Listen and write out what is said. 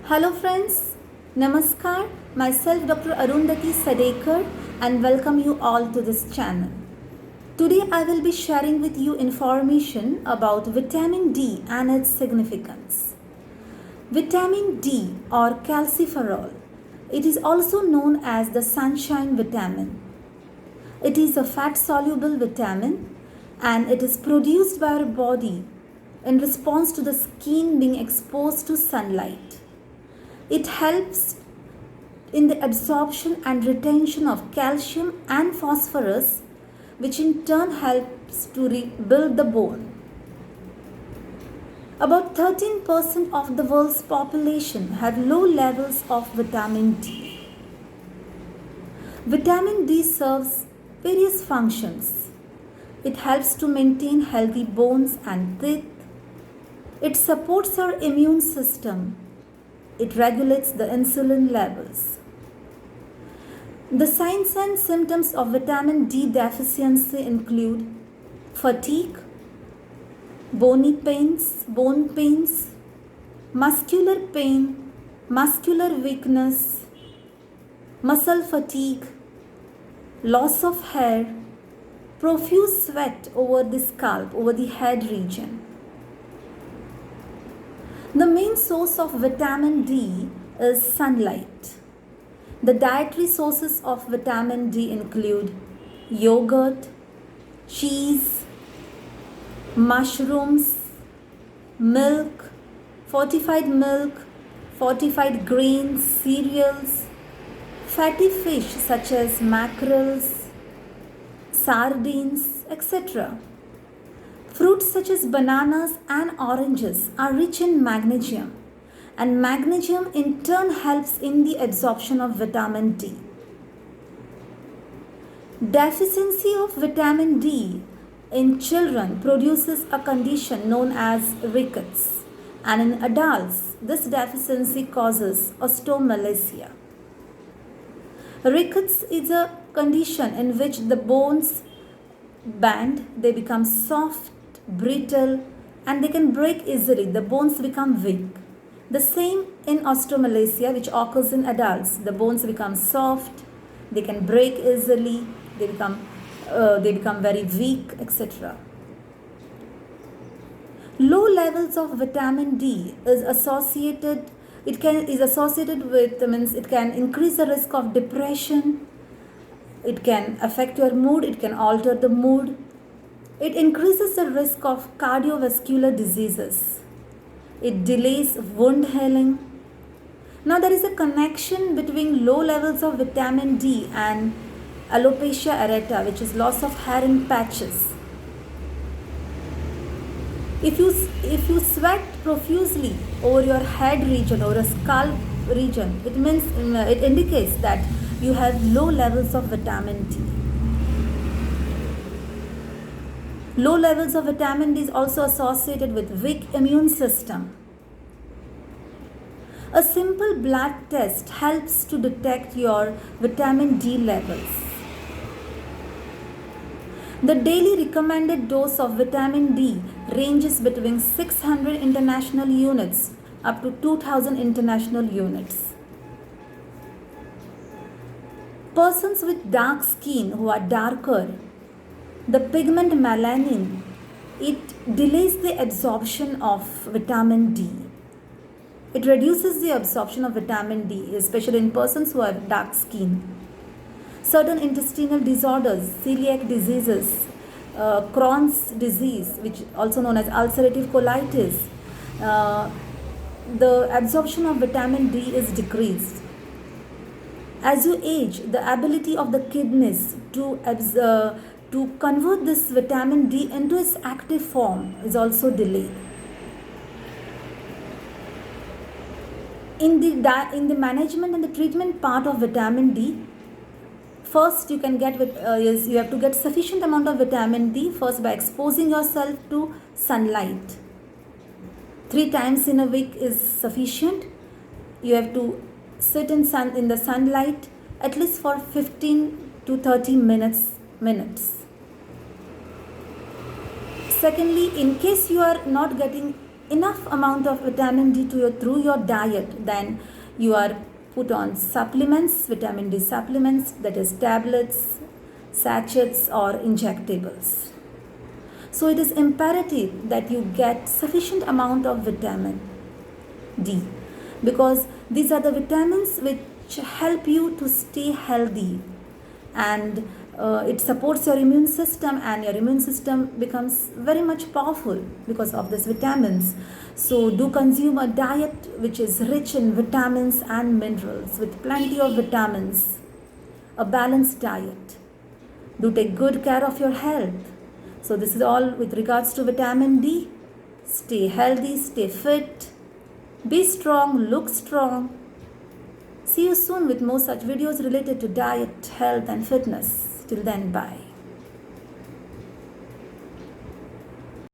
Hello friends, Namaskar, myself Dr. Arundhati Sadekar and welcome you all to this channel. Today I will be sharing with you information about vitamin D and its significance. Vitamin D or calciferol, it is also known as the sunshine vitamin. It is a fat soluble vitamin and it is produced by our body in response to the skin being exposed to sunlight. It helps in the absorption and retention of calcium and phosphorus, which in turn helps to rebuild the bone. About 13% of the world's population have low levels of vitamin D. Vitamin D serves various functions. It helps to maintain healthy bones and teeth. It supports our immune system. It regulates the insulin levels. The signs and symptoms of vitamin D deficiency include fatigue, bone pains, muscular pain, muscular weakness, muscle fatigue, loss of hair, profuse sweat over the scalp, over the head region. The main source of vitamin D is sunlight. The dietary sources of vitamin D include yogurt, cheese, mushrooms, milk, fortified grains, cereals, fatty fish such as mackerels, sardines, etc. Fruits such as bananas and oranges are rich in magnesium, and magnesium in turn helps in the absorption of vitamin D. Deficiency of vitamin D in children produces a condition known as rickets, and in adults, this deficiency causes osteomalacia. Rickets is a condition in which the bones bend, they become soft, brittle, and they can break easily. The bones become weak. The same in osteomalacia, which occurs in adults. The bones become soft, they can break easily, they become very weak, etc. Low levels of vitamin D is associated with it can increase the risk of depression. It can affect your mood, it can alter the mood. It increases the risk of cardiovascular diseases. It delays wound healing. Now there is a connection between low levels of vitamin D and alopecia areata, which is loss of hair in patches. If you sweat profusely over your head region or a scalp region, it indicates that you have low levels of vitamin D. Low levels of vitamin D is also associated with weak immune system. A simple blood test helps to detect your vitamin D levels. The daily recommended dose of vitamin D ranges between 600 international units up to 2000 international units. Persons with dark skin who are darker, the pigment melanin, it delays the absorption of vitamin D. It reduces the absorption of vitamin D, especially in persons who have dark skin. Certain intestinal disorders, celiac diseases, Crohn's disease, which also known as ulcerative colitis, the absorption of vitamin D is decreased. As you age, the ability of the kidneys to convert this vitamin D into its active form is also delayed. In the management and the treatment part of vitamin D, first you have to get sufficient amount of vitamin D first by exposing yourself to sunlight. 3 times in a week is sufficient. You have to sit in the sunlight at least for 15 to 30 minutes. Secondly, in case you are not getting enough amount of vitamin D through your diet, then you are put on supplements, vitamin D supplements, that is tablets, sachets or injectables. So it is imperative that you get sufficient amount of vitamin D, because these are the vitamins which help you to stay healthy, and it supports your immune system, and your immune system becomes very much powerful because of these vitamins. So do consume a diet which is rich in vitamins and minerals, with plenty of vitamins, a balanced diet. Do take good care of your health. So this is all with regards to vitamin D. Stay healthy, stay fit, be strong, look strong. See you soon with more such videos related to diet, health and fitness. Till then, bye.